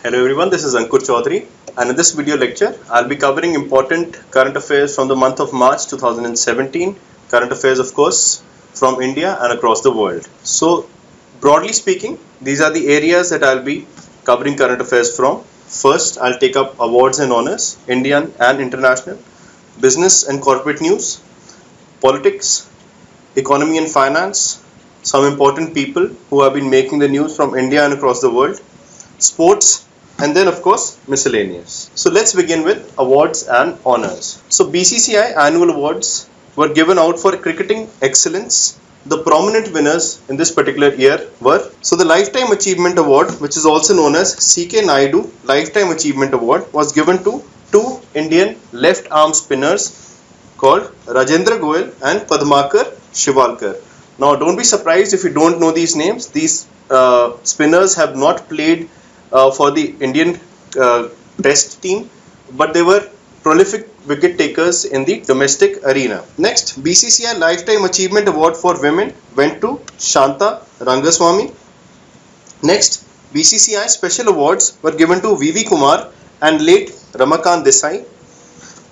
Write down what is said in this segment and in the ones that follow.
Hello everyone, this is Ankur Chaudhary, and in this video lecture I'll be covering important current affairs from the month of March 2017, current affairs of course from India and across the world. So broadly speaking, these are the areas that I'll be covering current affairs from. First, I'll take up awards and honors, Indian and international, business and corporate news, politics, economy and finance, some important people who have been making the news from India and across the world, sports, and then of course miscellaneous. So let's begin with awards and honors. So BCCI annual awards were given out for cricketing excellence. The prominent winners in this particular year were, so the Lifetime Achievement Award, which is also known as CK Naidu Lifetime Achievement Award, was given to two Indian left arm spinners called Rajendra Goyal and Padmakar Shivalkar. Now don't be surprised if you don't know these names. These spinners have not played for the Indian test team, but they were prolific wicket takers in the domestic arena. Next, BCCI Lifetime Achievement Award for Women went to Shanta Rangaswamy. Next, BCCI Special Awards were given to VV Kumar and late Ramakant Desai.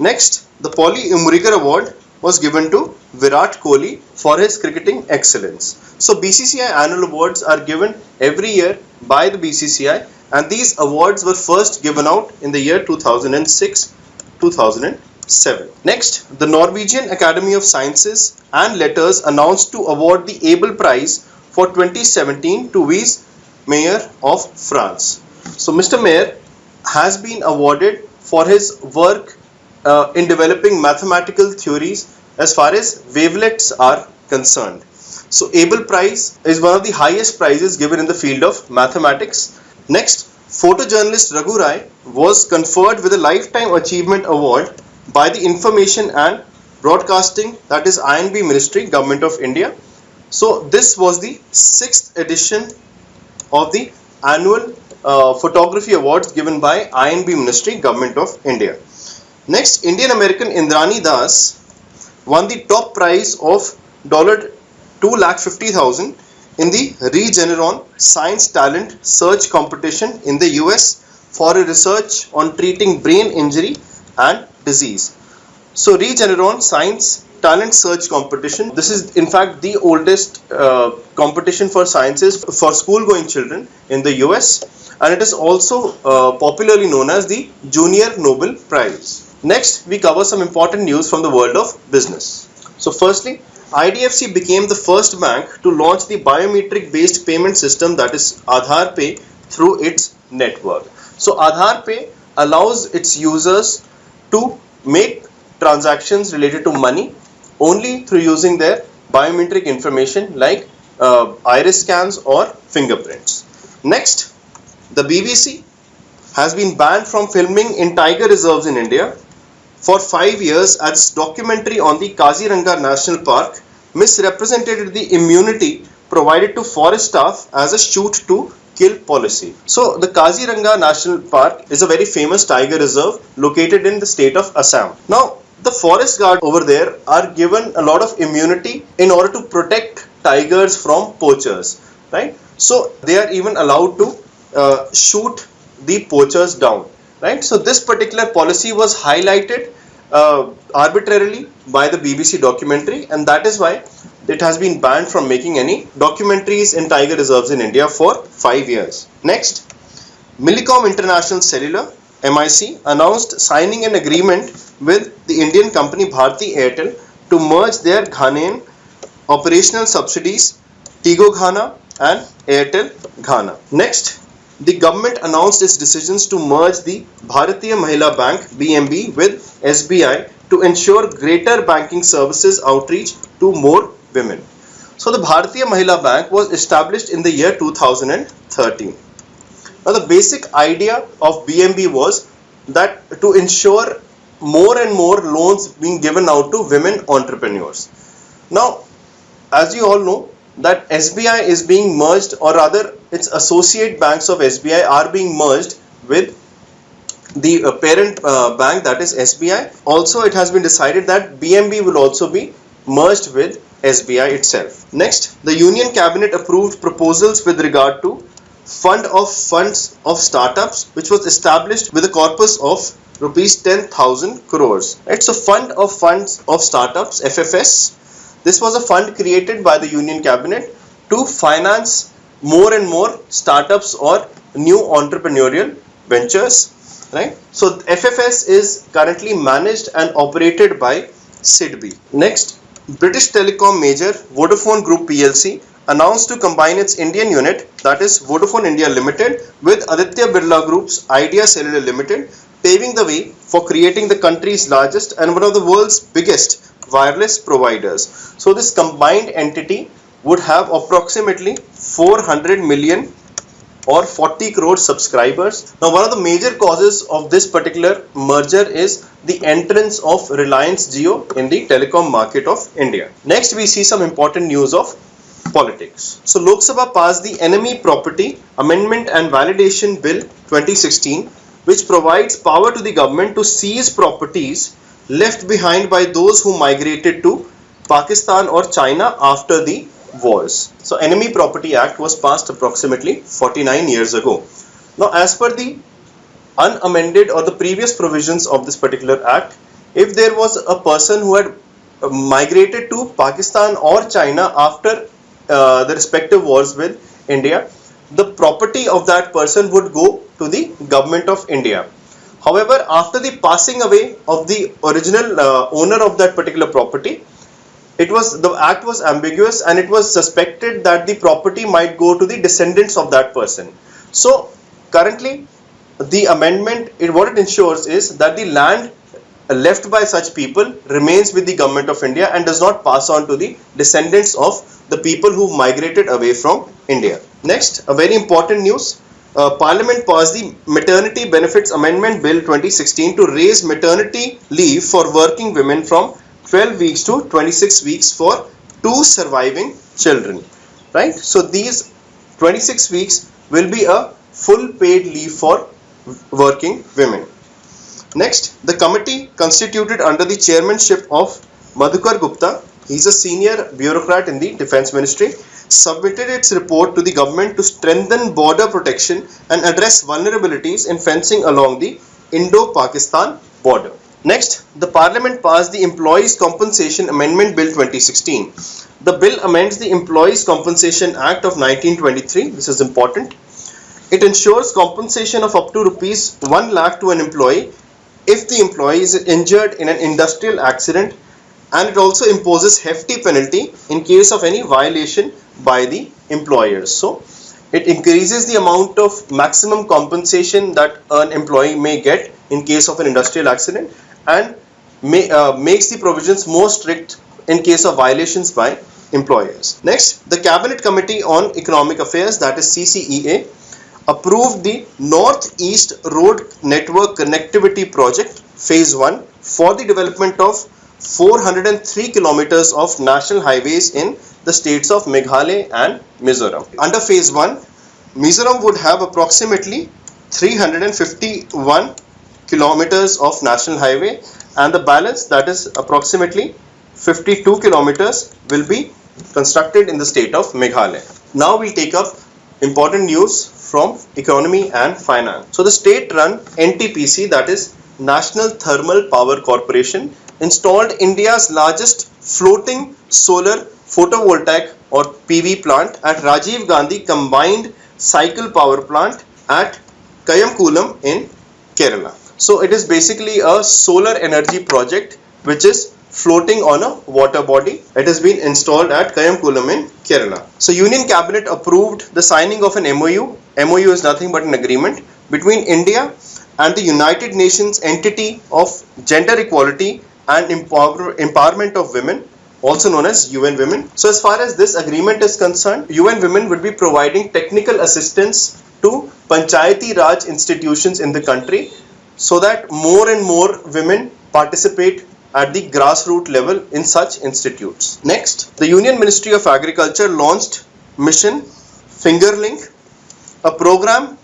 Next, the Polly Umrigar Award was given to Virat Kohli for his cricketing excellence. So BCCI annual awards are given every year by the BCCI, and these awards were first given out in the year 2006-2007. Next, the Norwegian Academy of Sciences and Letters announced to award the Abel Prize for 2017 to Vice Mayor of France. So Mr. Mayor has been awarded for his work in developing mathematical theories as far as wavelets are concerned. So Abel Prize is one of the highest prizes given in the field of mathematics. Next, photojournalist Raghu Rai was conferred with a Lifetime Achievement Award by the Information and Broadcasting, that is INB Ministry, Government of India. So this was the 6th edition of the annual photography awards given by INB Ministry, Government of India. Next, Indian American Indrani Das won the top prize of $250,000 in the Regeneron Science Talent Search Competition in the US for a research on treating brain injury and disease. So Regeneron Science Talent Search Competition, this is in fact the oldest competition for sciences for school-going children in the US, and it is also popularly known as the Junior Nobel Prize. Next, we cover some important news from the world of business. So firstly, IDFC became the first bank to launch the biometric based payment system, that is Aadhaar Pay, through its network. So Aadhaar Pay allows its users to make transactions related to money only through using their biometric information like iris scans or fingerprints. Next, the BBC has been banned from filming in tiger reserves in India for 5 years as its documentary on the Kaziranga National Park misrepresented the immunity provided to forest staff as a shoot to kill policy. So the Kaziranga National Park is a very famous tiger reserve located in the state of Assam. Now the forest guards over there are given a lot of immunity in order to protect tigers from poachers, right? So they are even allowed to shoot the poachers down, right? So this particular policy was highlighted arbitrarily by the BBC documentary, and that is why it has been banned from making any documentaries in tiger reserves in India for 5 years. Next, Millicom International Cellular MIC announced signing an agreement with the Indian company Bharti Airtel to merge their Ghanaian operational subsidiaries Tigo Ghana and Airtel Ghana. Next, the government announced its decisions to merge the Bharatiya Mahila Bank BMB with SBI to ensure greater banking services outreach to more women. So the Bharatiya Mahila Bank was established in the year 2013. Now the basic idea of BMB was that to ensure more and more loans being given out to women entrepreneurs. Now, as you all know, that SBI is being merged, or rather its associate banks of SBI are being merged with the parent bank, that is SBI. Also, it has been decided that BMB will also be merged with SBI itself. Next, the Union Cabinet approved proposals with regard to Fund of Funds of Startups, which was established with a corpus of rupees 10,000 crores. Right? So Fund of Funds of Startups, FFS, this was a fund created by the Union Cabinet to finance more and more startups or new entrepreneurial ventures. Right? So FFS is currently managed and operated by SIDBI. Next, British telecom major Vodafone Group PLC announced to combine its Indian unit, that is Vodafone India Limited, with Aditya Birla Group's Idea Cellular Limited, paving the way for creating the country's largest and one of the world's biggest wireless providers. So this combined entity would have approximately 400 million or 40 crore subscribers. Now, one of the major causes of this particular merger is the entrance of Reliance Jio in the telecom market of India. Next, we see some important news of politics. So, Lok Sabha passed the Enemy Property Amendment and Validation Bill 2016, which provides power to the government to seize properties left behind by those who migrated to Pakistan or China after the wars. So Enemy Property Act was passed approximately 49 years ago. Now, as per the unamended or the previous provisions of this particular act, if there was a person who had migrated to Pakistan or China after the respective wars with India, the property of that person would go to the government of India. However, after the passing away of the original owner of that particular property, the act was ambiguous and it was suspected that the property might go to the descendants of that person. So currently the amendment, what it ensures is that the land left by such people remains with the government of India and does not pass on to the descendants of the people who migrated away from India. Next, a very important news. Parliament passed the Maternity Benefits Amendment Bill 2016 to raise maternity leave for working women from 12 weeks to 26 weeks for 2 surviving children. Right? So these 26 weeks will be a full paid leave for working women. Next, the committee constituted under the chairmanship of Madhukar Gupta, he is a senior bureaucrat in the Defence Ministry, submitted its report to the government to strengthen border protection and address vulnerabilities in fencing along the Indo-Pakistan border. Next, the Parliament passed the Employees Compensation Amendment Bill 2016. The bill amends the Employees Compensation Act of 1923. This is important. It ensures compensation of up to rupees 1 lakh to an employee if the employee is injured in an industrial accident, and it also imposes hefty penalty in case of any violation by the employers. So it increases the amount of maximum compensation that an employee may get in case of an industrial accident and makes the provisions more strict in case of violations by employers. Next, the Cabinet Committee on Economic Affairs, that is CCEA, approved the North-East Road Network Connectivity Project Phase 1 for the development of 403 kilometers of national highways in the states of Meghalaya and Mizoram. Under Phase 1, Mizoram would have approximately 351 kilometers of national highway, and the balance, that is approximately 52 kilometers, will be constructed in the state of Meghalaya. Now we'll take up important news from economy and finance. So the state-run NTPC, that is National Thermal Power Corporation, installed India's largest floating solar photovoltaic or PV plant at Rajiv Gandhi Combined Cycle Power Plant at Kayamkulam in Kerala. So it is basically a solar energy project which is floating on a water body. It has been installed at Kayamkulam in Kerala. So Union Cabinet approved the signing of an MOU. MOU is nothing but an agreement between India and the United Nations entity of gender equality and empowerment of women, also known as UN Women. So as far as this agreement is concerned, UN Women would be providing technical assistance to Panchayati Raj institutions in the country so that more and more women participate at the grassroots level in such institutes. Next, the Union Ministry of Agriculture launched Mission Fingerlink, a program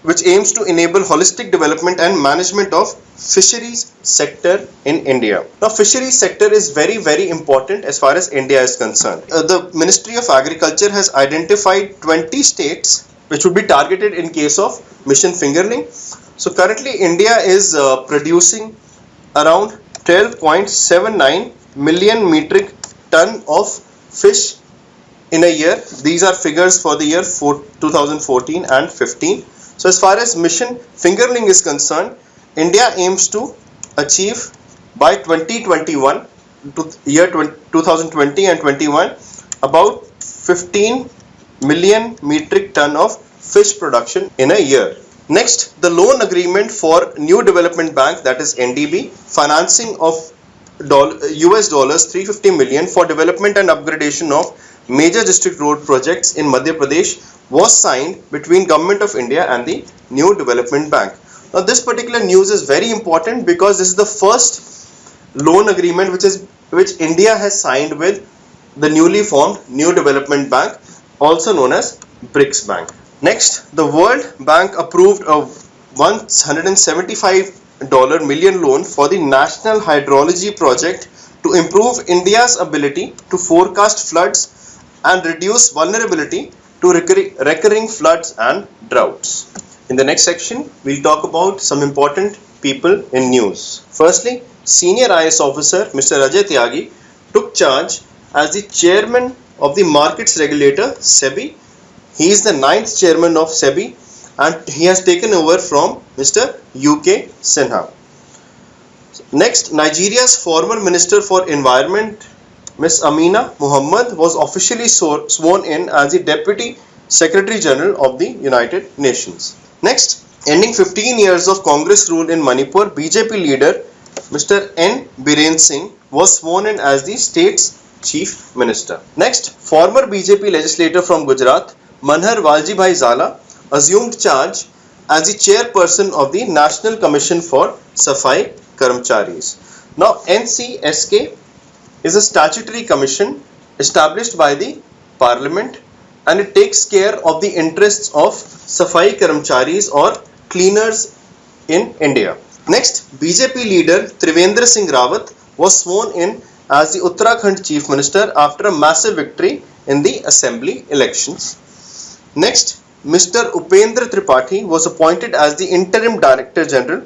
which aims to enable holistic development and management of fisheries sector in India. Now, fisheries sector is very, very important as far as India is concerned. The Ministry of Agriculture has identified 20 states which would be targeted in case of mission fingerling. So currently India is producing around 12.79 million metric ton of fish in a year. These are figures for the year 2014 and 15. So as far as mission fingerling is concerned, India aims to achieve by 2021 to year 2020 and 21 about 15 million metric ton of fish production in a year. Next, the loan agreement for New Development Bank, that is NDB, financing of US dollars 350 million for development and upgradation of major district road projects in Madhya Pradesh was signed between Government of India and the New Development Bank. Now this particular news is very important because this is the first loan agreement which India has signed with the newly formed New Development Bank, also known as BRICS Bank. Next, the World Bank approved a $175 million loan for the National Hydrology Project to improve India's ability to forecast floods and reduce vulnerability to recurring floods and droughts. In the next section, we'll talk about some important people in news. Firstly, Senior IS officer Mr. Ajay Tyagi took charge as the chairman of the markets regulator SEBI. He is the 9th chairman of SEBI and he has taken over from Mr. UK Sinha. Next, Nigeria's former Minister for Environment Ms. Amina Muhammad was officially sworn in as the Deputy Secretary General of the United Nations. Next, ending 15 years of Congress rule in Manipur, BJP leader Mr. N. Biren Singh was sworn in as the state's Chief Minister. Next, former BJP legislator from Gujarat Manhar Waljibhai Zala assumed charge as the chairperson of the National Commission for Safai Karmcharis. Now, NCSK is a statutory commission established by the Parliament and it takes care of the interests of Safai Karmcharis or cleaners in India. Next, BJP leader Trivendra Singh Rawat was sworn in as the Uttarakhand Chief Minister after a massive victory in the Assembly elections. Next, Mr. Upendra Tripathi was appointed as the Interim Director General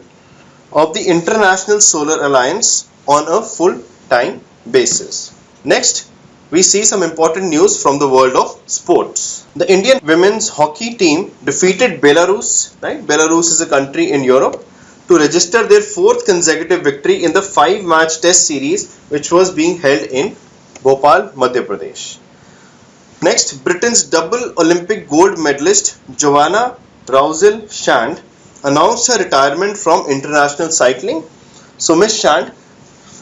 of the International Solar Alliance on a full-time basis. Next, we see some important news from the world of sports. The Indian women's hockey team defeated Belarus, right? Belarus is a country in Europe, to register their 4th consecutive victory in the 5-match test series which was being held in Bhopal, Madhya Pradesh. Next, Britain's double Olympic gold medalist Joanna Rousel Shand announced her retirement from international cycling. So Miss Shand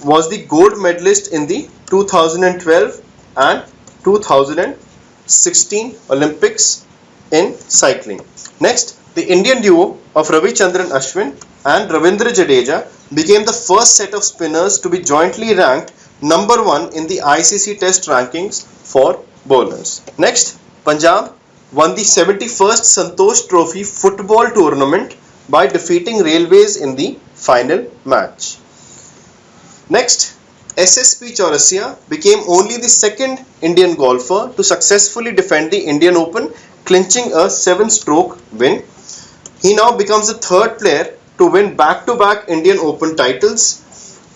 was the gold medalist in the 2012 and 2016 Olympics in cycling. Next, the Indian duo of Ravichandran Ashwin and Ravindra Jadeja became the first set of spinners to be jointly ranked number 1 in the ICC Test rankings for bowlers. Next, Punjab won the 71st Santosh Trophy football tournament by defeating Railways in the final match. Next, SSP Chaurasia became only the 2nd Indian golfer to successfully defend the Indian Open, clinching a 7-stroke win. He now becomes the 3rd player to win back-to-back Indian Open titles.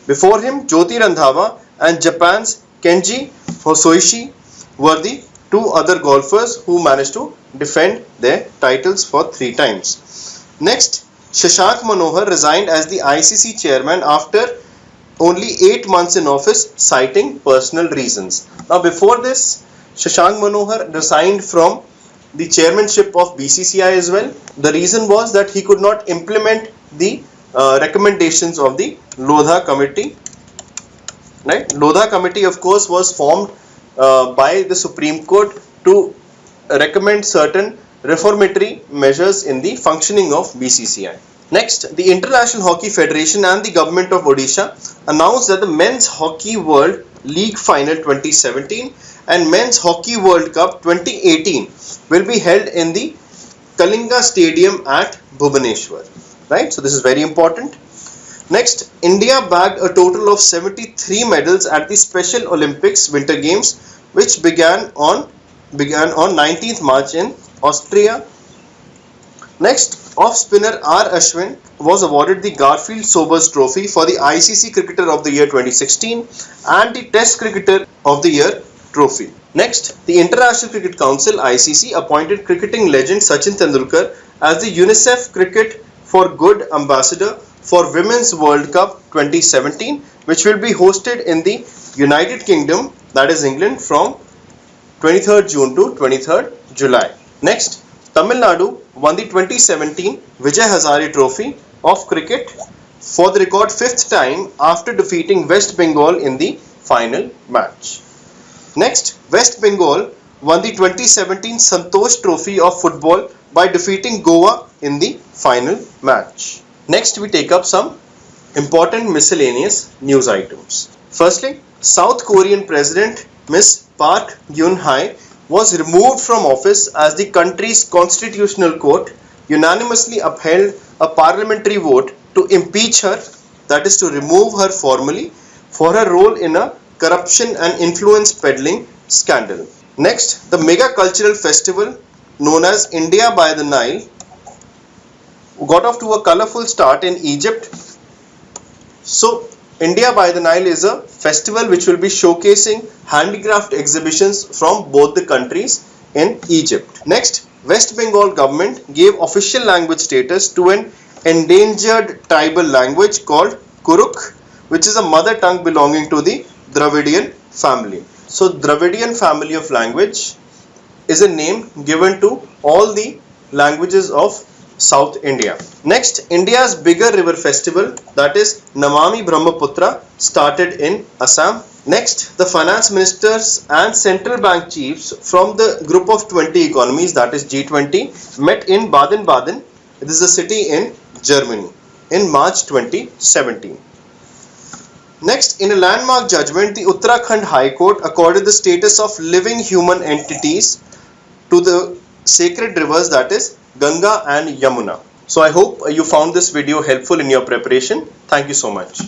Before him, Jyoti Randhawa and Japan's Kenji Hosoishi were the 2 other golfers who managed to defend their titles for 3 times. Next, Shashank Manohar resigned as the ICC chairman after only 8 months in office, citing personal reasons. Now, before this, Shashank Manohar resigned from the chairmanship of BCCI as well. The reason was that he could not implement the recommendations of the Lodha committee. Right? Lodha committee, of course, was formed by the Supreme Court to recommend certain reformatory measures in the functioning of BCCI. Next, the International Hockey Federation and the Government of Odisha announced that the Men's Hockey World League Final 2017 and Men's Hockey World Cup 2018 will be held in the Kalinga Stadium at Bhubaneswar. Right? So this is very important. Next, India bagged a total of 73 medals at the Special Olympics Winter Games, which began on 19th March in Austria, Next, off spinner R. Ashwin was awarded the Garfield Sobers Trophy for the ICC Cricketer of the Year 2016 and the Test Cricketer of the Year trophy. Next, the International Cricket Council (ICC) appointed cricketing legend Sachin Tendulkar as the UNICEF Cricket for Good Ambassador for Women's World Cup 2017, which will be hosted in the United Kingdom, that is England, from 23rd June to 23rd July. Next, Tamil Nadu won the 2017 Vijay Hazare Trophy of cricket for the record 5th time after defeating West Bengal in the final match. Next, West Bengal won the 2017 Santosh Trophy of football by defeating Goa in the final match. Next, we take up some important miscellaneous news items. Firstly, South Korean President Ms. Park Geun-hye was removed from office as the country's constitutional court unanimously upheld a parliamentary vote to impeach her, that is to remove her formally, for her role in a corruption and influence peddling scandal. Next, the mega cultural festival known as India by the Nile got off to a colorful start in Egypt. So, India by the Nile is a festival which will be showcasing handicraft exhibitions from both the countries in Egypt. Next, West Bengal government gave official language status to an endangered tribal language called Kuruk, which is a mother tongue belonging to the Dravidian family. So, Dravidian family of language is a name given to all the languages of South India. Next, India's bigger river festival, that is Namami Brahmaputra, started in Assam. Next, the finance ministers and central bank chiefs from the group of 20 economies, that is G20, met in Baden-Baden, this is a city in Germany, in March 2017. Next, in a landmark judgment, the Uttarakhand High Court accorded the status of living human entities to the sacred rivers, that is Ganga and Yamuna. So I hope you found this video helpful in your preparation. Thank you so much.